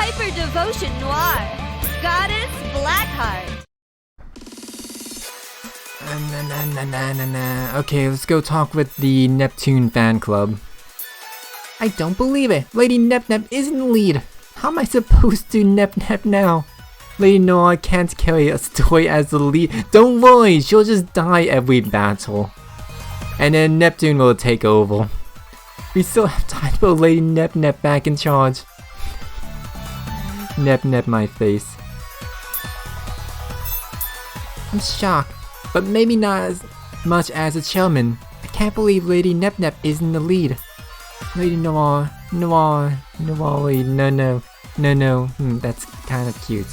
Hyper Devotion Noire, Goddess Blackheart. Okay, let's go talk with the Neptune fan club. I don't believe it. Lady Nep is in the lead. How am I supposed to Nep now? Lady Noire can't carry a story as the lead. Don't worry, she'll just die every battle. And then Neptune will take over. We still have time to put Lady Nep back in charge. Nep my face. I'm shocked, but maybe not as much as the chairman. I can't believe Lady Nep is in the lead. Lady Noire, wait, no, that's kinda cute.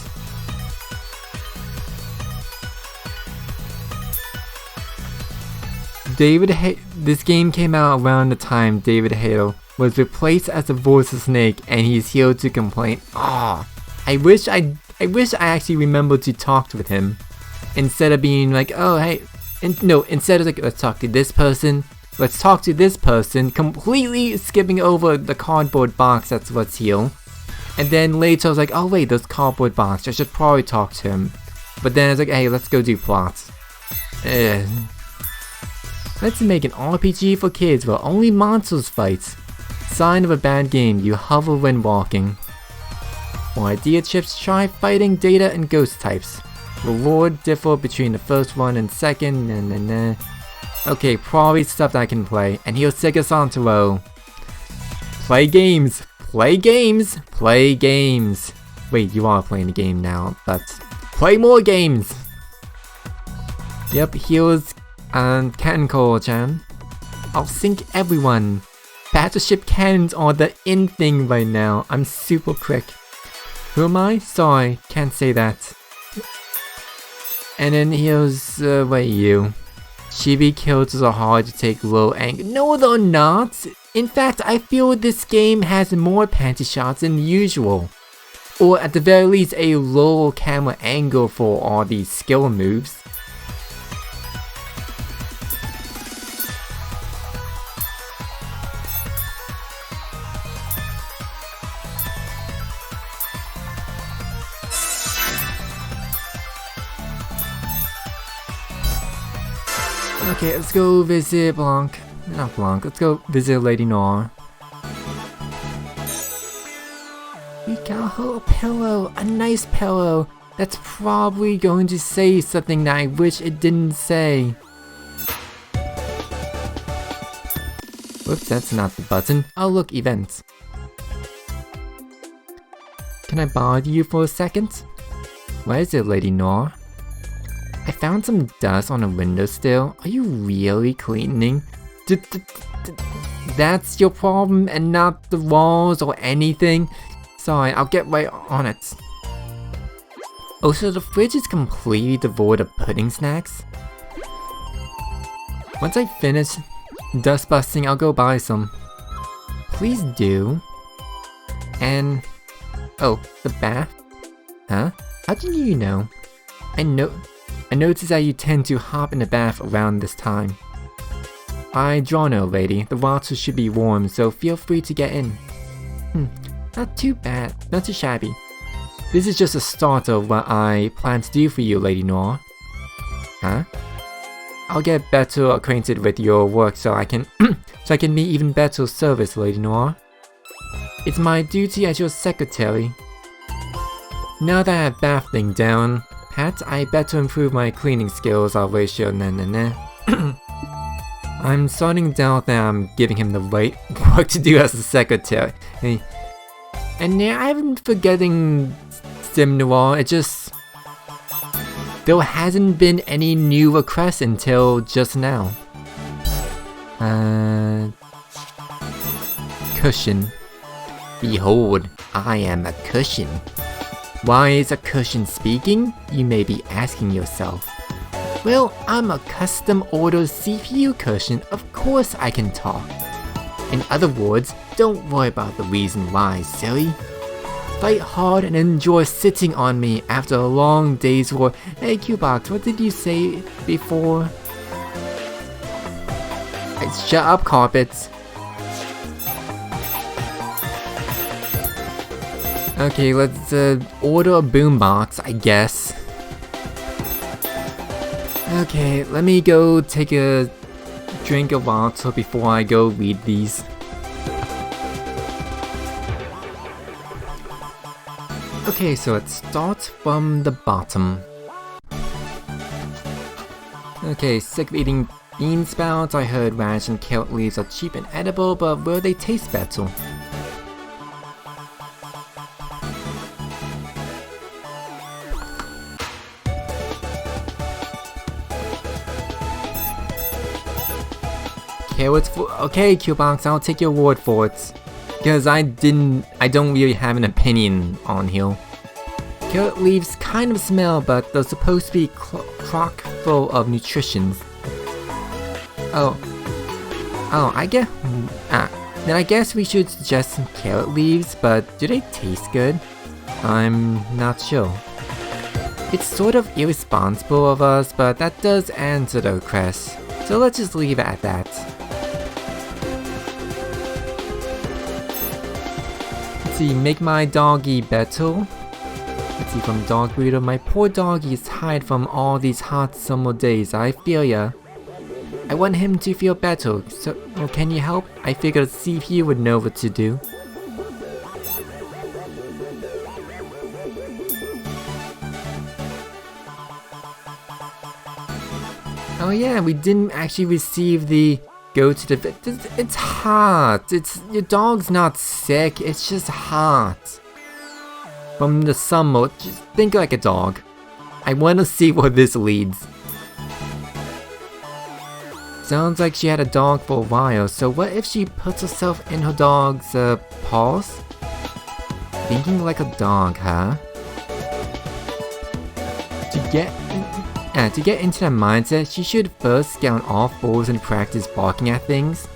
This game came out around the time David Hale was replaced as the voice of Snake, and he's here to complain. I wish I actually remembered to talk with him, instead of being like, oh hey, instead of like, let's talk to this person, completely skipping over the cardboard box that's what's here. And then later I was like, oh wait, there's cardboard box, I should probably talk to him. But then I was like, hey, let's go do plots. Let's make an RPG for kids where only monsters fight. Sign of a bad game, you hover when walking. For idea chips, try fighting data and ghost types. Reward differ between the first one and second, Okay, probably stuff that I can play, and he'll take us on to row. Play games! Play games! Play games! Wait, you are playing the game now, but play more games! Yep, here's Cannon Call-chan. I'll sink everyone. Battleship cannons are the in thing right now. I'm super quick. Who am I? Sorry, can't say that. And then here's, wait, you. Chibi kills are hard to take low angle. No, they're not! In fact, I feel this game has more panty shots than usual. Or at the very least, a lower camera angle for all these skill moves. Okay, let's go visit let's go visit Lady Noire. We got her a pillow, a nice pillow, that's probably going to say something that I wish it didn't say. Whoops, that's not the button. Oh look, events. Can I bother you for a second? What is it, Lady Noire? I found some dust on the windowsill. Are you really cleaning? That's your problem and not the walls or anything? Sorry, I'll get right on it. Oh, so the fridge is completely devoid of pudding snacks? Once I finish dust busting, I'll go buy some. Please do. And... oh, the bath? Huh? How did you know? I noticed that you tend to hop in the bath around this time. I draw no lady, the water should be warm, so feel free to get in. Not too bad, not too shabby. This is just a start of what I plan to do for you, Lady Noire. Huh? I'll get better acquainted with your work so I can be even better service, Lady Noire. It's my duty as your secretary. Now that I have bath thing down, Pat, I better improve my cleaning skills, I'll ratio I'm starting to doubt that I'm giving him the right work to do as a secretary. And yeah, I'm forgetting Sim Noir, it just... there hasn't been any new requests until just now. Cushion. Behold, I am a cushion. Why is a cushion speaking? You may be asking yourself. Well, I'm a custom ordered CPU cushion, of course I can talk. In other words, don't worry about the reason why, silly. Fight hard and enjoy sitting on me after a long day's work. Hey Qbox, what did you say before? Hey, shut up, carpets. Okay, let's order a boombox, I guess. Okay, let me go take a drink of water before I go read these. Okay, so let's start from the bottom. Okay, sick of eating bean sprouts. I heard radish and carrot leaves are cheap and edible, but will they taste better? Carrots for— okay, Q-Box, I'll take your word for it. Because I don't really have an opinion on here. Carrot leaves kind of smell, but they're supposed to be chock full of nutrition. Oh, I get— then I guess we should suggest some carrot leaves, but do they taste good? I'm not sure. It's sort of irresponsible of us, but that does answer the request. So let's just leave it at that. Let's see, make my doggy better. Let's see, from dog breeder, my poor doggy is tired from all these hot summer days. I feel ya. I want him to feel better, so can you help? I figured see if you would know what to do. Oh yeah, we didn't actually receive the go to the vet. It's hot. Your dog's not sick. It's just hot. From the summer, just think like a dog. I want to see where this leads. Sounds like she had a dog for a while, so what if she puts herself in her dog's paws? Thinking like a dog, huh? To get into that mindset, she should first get on all fours and practice barking at things.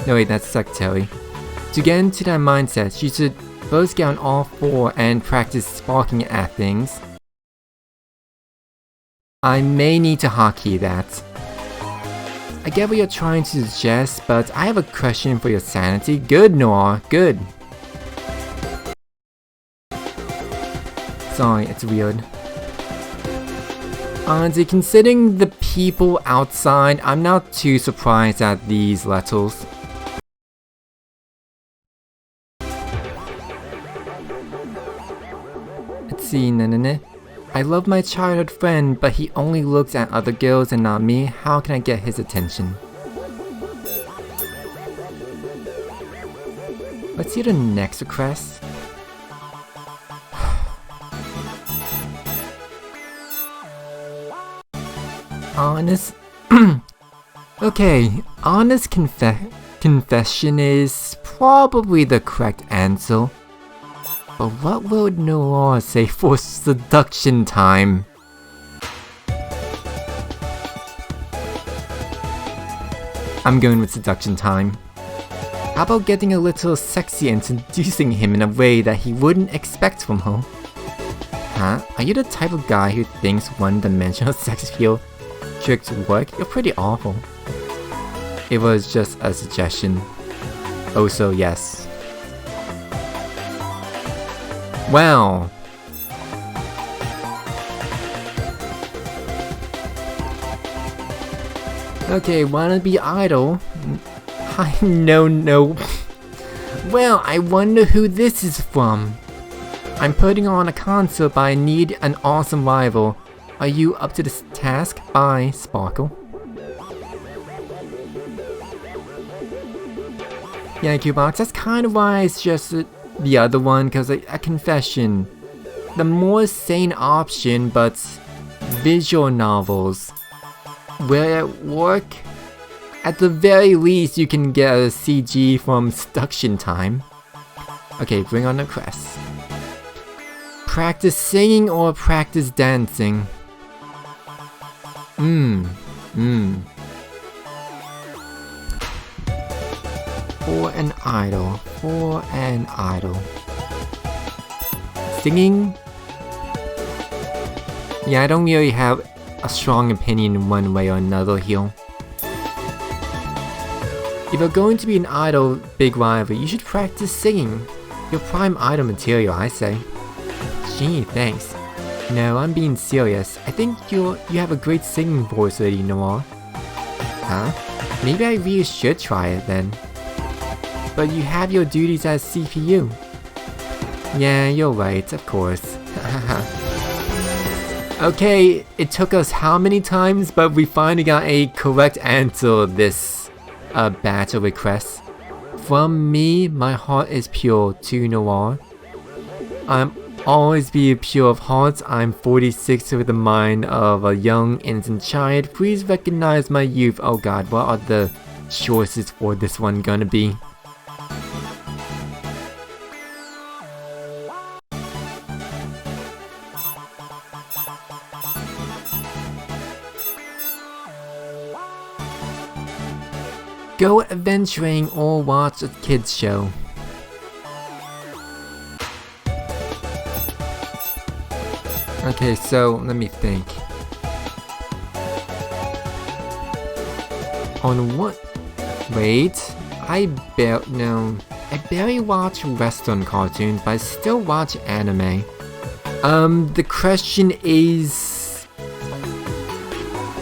No wait, that's secretary. To get into that mindset, she should first get on all four and practice barking at things. I may need to hotkey that. I get what you're trying to suggest, but I have a question for your sanity. Good, Noire, good. Sorry, it's weird. Honestly, considering the people outside, I'm not too surprised at these letters. Let's see, I love my childhood friend, but he only looks at other girls and not me. How can I get his attention? Let's see the next request. Honest... okay, honest confession is probably the correct answer. But what will Noire say for seduction time? I'm going with seduction time. How about getting a little sexy and seducing him in a way that he wouldn't expect from her? Huh? Are you the type of guy who thinks one-dimensional sex appeal tricks work? You're pretty awful. It was just a suggestion. Also, yes. Well. Okay, wanna be idle? No. Well, I wonder who this is from. I'm putting on a concert, but I need an awesome rival. Are you up to this task? Bye, Sparkle. Yeah, Q-Box, that's kind of why I suggested the other one, because a confession. The more sane option, but visual novels. Where at work, at the very least you can get a CG from seduction time. Okay, bring on the quest. Practice singing or practice dancing? For an idol. Singing? Yeah, I don't really have a strong opinion one way or another here. If you're going to be an idol big rival, you should practice singing. Your prime item material, I say. Gee, thanks. No, I'm being serious. I think you have a great singing voice, Lady Noire. Huh? Maybe I really should try it then. But you have your duties as CPU. Yeah, you're right, of course. Okay, it took us how many times, but we finally got a correct answer this batch of requests. From me, my heart is pure to Noire. I'm always be pure of heart. I'm 46 with the mind of a young innocent child. Please recognize my youth. Oh god, what are the choices for this one gonna be? Go adventuring or watch a kids show. Okay, so let me think. On what? Wait, I barely watch Western cartoons, but I still watch anime. The question is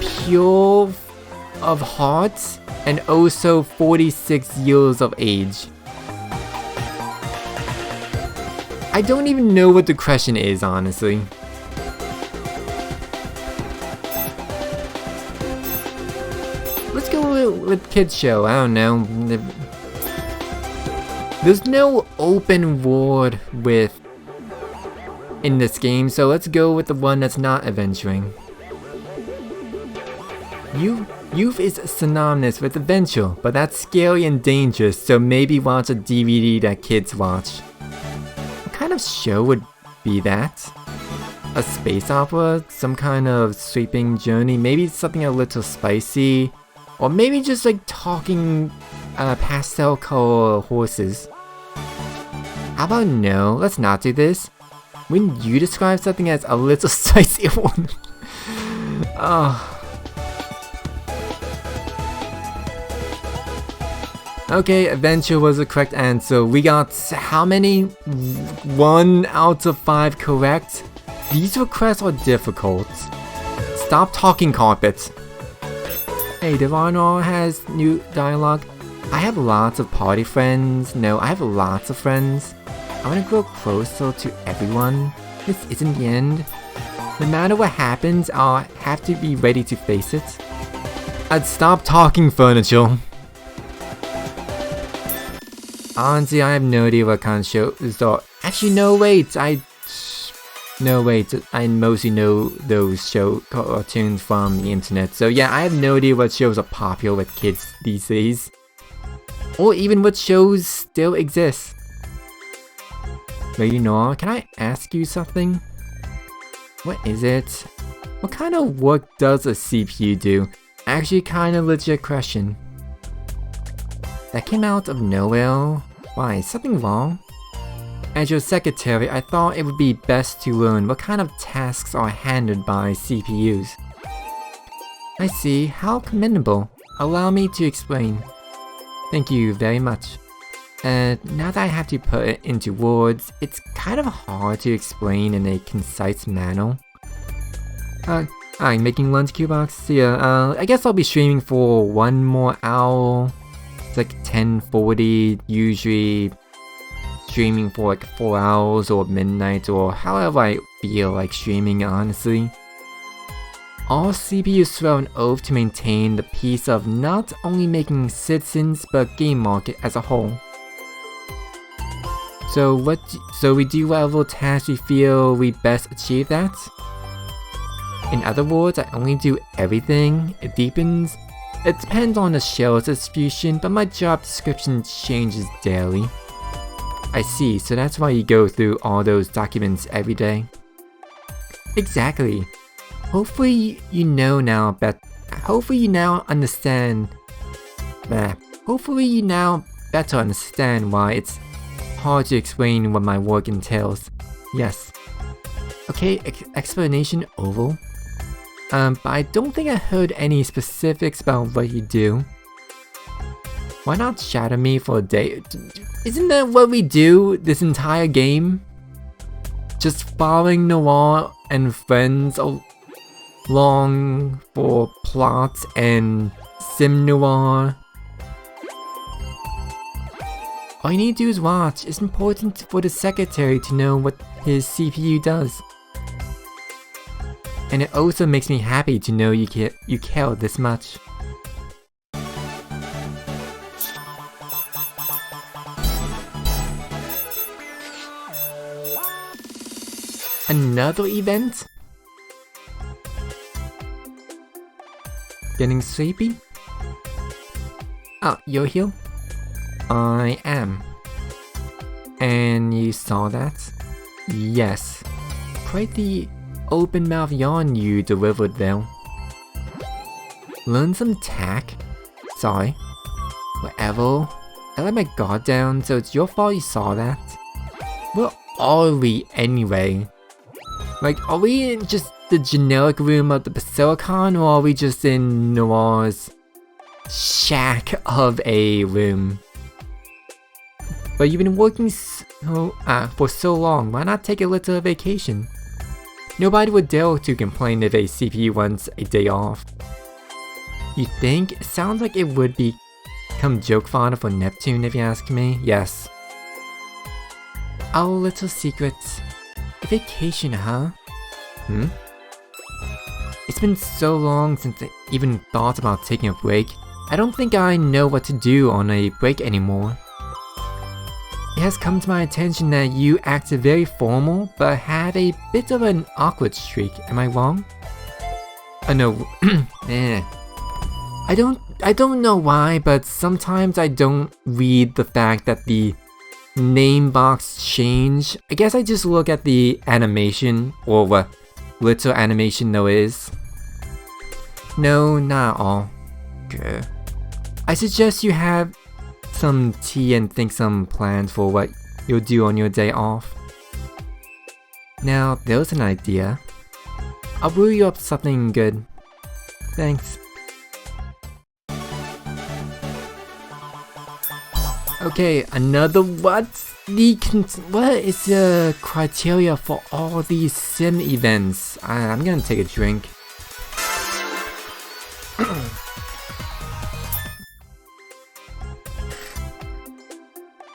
pure of heart and also 46 years of age. I don't even know what the question is, honestly. Let's go with kids show. I don't know. There's no open world in this game, so let's go with the one that's not adventuring. Youth is synonymous with adventure, but that's scary and dangerous, so maybe watch a DVD that kids watch. What kind of show would be that? A space opera? Some kind of sweeping journey? Maybe something a little spicy? Or maybe just like talking pastel color horses? How about no, let's not do this. When you describe something as a little spicy one. Oh. Okay, adventure was the correct answer. We got how many? 1 out of 5 correct? These requests are difficult. Stop talking, carpet. Hey, Devonor has new dialogue. I have lots of party friends. No, I have lots of friends. I want to grow closer to everyone. This isn't the end. No matter what happens, I'll have to be ready to face it. I'd stop talking, furniture. Honestly, I have no idea what kind of shows are. Actually, no, wait. I mostly know those cartoons from the internet. So yeah, I have no idea what shows are popular with kids these days. Or even what shows still exist. Lady Noire, can I ask you something? What is it? What kind of work does a CPU do? Actually, kind of legit question. That came out of nowhere. Why, is something wrong? As your secretary, I thought it would be best to learn what kind of tasks are handled by CPUs. I see, how commendable. Allow me to explain. Thank you very much. Now that I have to put it into words, it's kind of hard to explain in a concise manner. I'm making lunch, Q-Box. Yeah, I guess I'll be streaming for 1 more hour. It's like 10:40, usually streaming for like 4 hours or midnight or however I feel like streaming, honestly. All CPUs swear an oath to maintain the peace of not only making citizens but game market as a whole. So we do whatever task we feel we best achieve that? In other words, I only do everything. It depends on the shell's distribution, but my job description changes daily. I see, so that's why you go through all those documents every day. Exactly. Hopefully you now better understand why it's hard to explain what my work entails. Yes. Okay, explanation over. But I don't think I heard any specifics about what you do. Why not shadow me for a day? Isn't that what we do this entire game? Just following Noire and friends along for plots and sim noir. All you need to do is watch. It's important for the secretary to know what his CPU does. And it also makes me happy to know you care this much. Another event? Getting sleepy? Oh, you're here? I am. And you saw that? Yes. Quite the open mouth yawn you delivered there. Learn some tack? Sorry. Whatever. I let my guard down, so it's your fault you saw that. Where are we anyway? Like, are we in just the generic room of the Basilicon, or are we just in Noire's shack of a room? But you've been working for so long, why not take a little vacation? Nobody would dare to complain if a CPU wants a day off. You think? It sounds like it would become joke fodder for Neptune if you ask me. Yes. Our little secrets. A vacation, huh? It's been so long since I even thought about taking a break. I don't think I know what to do on a break anymore. It has come to my attention that you act very formal, but have a bit of an awkward streak. Am I wrong? Oh no. I don't know why, but sometimes I don't read the fact that the name box change. I guess I just look at the animation, or what little animation there is. No, not at all. Okay. I suggest you have some tea and think some plans for what you'll do on your day off. Now, there's an idea. I'll brew you up something good. Thanks. Okay, another what? What is the criteria for all these sim events? I'm gonna take a drink.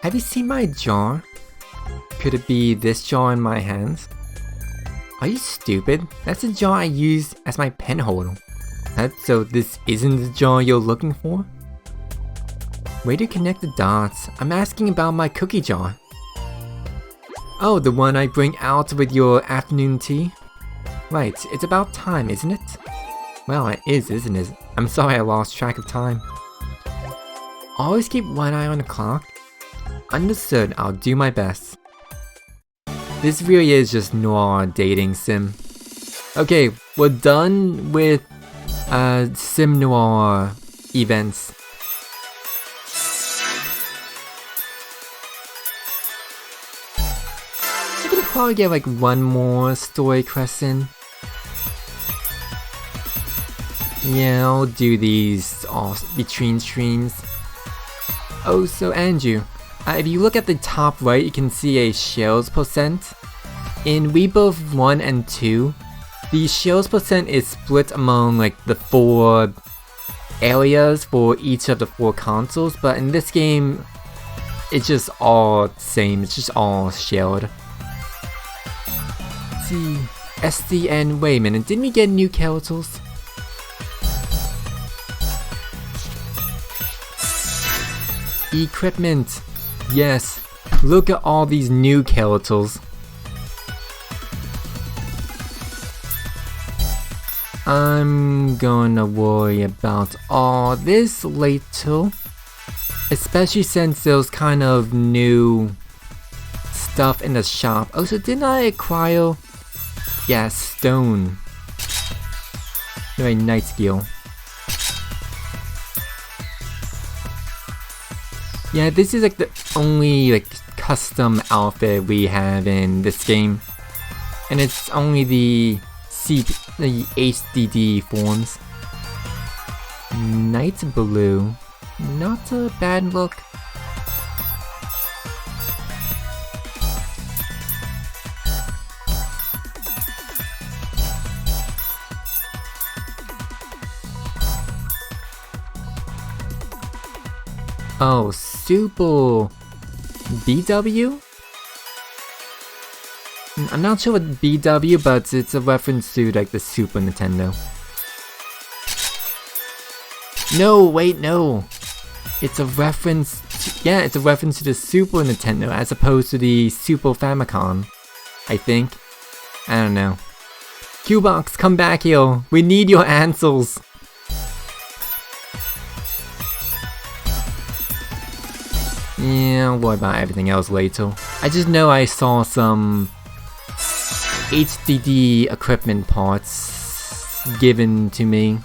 Have you seen my jar? Could it be this jar in my hands? Are you stupid? That's the jar I use as my pen holder. So this isn't the jar you're looking for? Way to connect the dots. I'm asking about my cookie jar. Oh, the one I bring out with your afternoon tea? Right, it's about time, isn't it? Well, it is, isn't it? I'm sorry I lost track of time. Always keep one eye on the clock. Understood, I'll do my best. This really is just Noire dating sim. Okay, we're done with sim noir events. I could probably get like one more story question. Yeah, I'll do these all between streams. Oh, so Andrew, if you look at the top right, you can see a shells percent. In Rebirth 1 and 2, the shells percent is split among like the 4 areas for each of the 4 consoles, but in this game, it's just all the same, it's just all shelled. Let's see, SDN, wait a minute, didn't we get new characters? Equipment, yes, look at all these new characters. I'm gonna worry about all this later, especially since there's kind of new stuff in the shop. Oh, so didn't I acquire, yeah, stone. Very nice skill. Yeah, this is like the only like custom outfit we have in this game, and it's only the HDD forms. Night blue. Not a bad look. Oh, Super BW? I'm not sure what BW, but it's a reference to like the Super Nintendo. No, wait, no. It's a reference to, yeah, it's a reference to the Super Nintendo as opposed to the Super Famicom, I think. I don't know. Q-Box, come back here. We need your answers. Yeah, I'll worry about everything else later. I just know I saw some HDD equipment parts given to me.